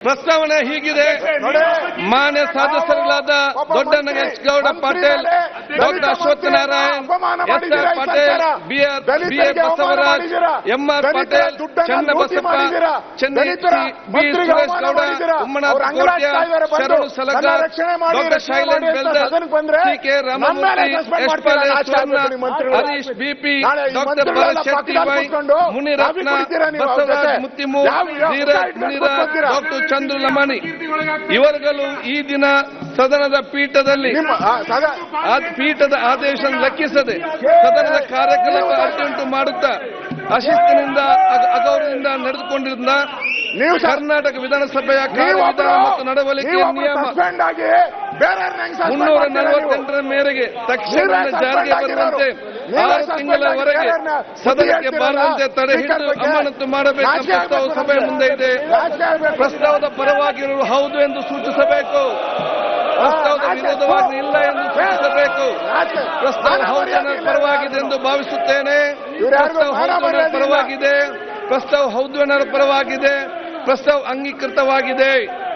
ಪ್ರಸ್ತಾವನೆ ಹೀಗಿದೆ. ಮಾನ್ಯ ಸದಸ್ಯರುಗಳಾದ Doddanagouda Patil, doctor Ashwath Narayan, S R. Patil, B A. Basavaraj, M R. Patil, Channabasappa, B. Suresh Gowda, Ummanath Kotya, Sharanu Salagar, doctor Shailendra Beldal, C K. Ramamurthy, S. Paleshwara, Harish BP, doctor Bharath Shetty Y, Munirathna, Basavaraj Muttimur, Dheeraj Muniraj, doctor Chandru Lamani ಇವರುಗಳು ಈ ದಿನ ಸದನದ ಪೀಠದ ಆದೇಶ ಲೆಕ್ಕಿಸದೆ ಸದನದ ಕಾರ್ಯಕ್ರಮ ಅಡ್ಡುಂಟು ಮಾಡುತ್ತಾ ಅಶಿಸ್ತಿನಿಂದ ಅಗೌರವದಿಂದ ನಡೆದುಕೊಂಡಿದ್ದ ಕರ್ನಾಟಕ ವಿಧಾನಸಭೆಯ ಕಾರ್ಯವಿಧಾನ ಮತ್ತು ನಡವಳಿಕೆ ನಿಯಮ 348 ಮೇರೆಗೆ ತಕ್ಷಣ ಜಾರಿಗೆ ಬರುವಂತೆ 6 ತಿಂಗಳವರೆಗೆ ಸದನಕ್ಕೆ ಬಾರದಂತೆ ತಡೆ ಹಿಡಿದು ಅಮಾನತು ಮಾಡಬೇಕು ಪ್ರಸ್ತಾವ ಸಭೆ ಮುಂದೆ ಇದೆ. ಪ್ರಸ್ತಾವದ ಪರವಾಗಿರಲು ಹೌದು ಎಂದು ಸೂಚಿಸಬೇಕು, ಪ್ರಸ್ತಾವದ ವಿರೋಧವಾಗಿ ಇಲ್ಲ ಎಂದು ಸೂಚಿಸಬೇಕು. ಪ್ರಸ್ತಾವ ಹೌದು ಪರವಾಗಿದೆ ಎಂದು ಭಾವಿಸುತ್ತೇನೆ. ಪ್ರಸ್ತಾವ ಹೌದು ಪರವಾಗಿದೆ, ಪ್ರಸ್ತಾವ ಹೌದು ಪರವಾಗಿದೆ, ಪ್ರಸ್ತಾವ ಅಂಗೀಕೃತವಾಗಿದೆ.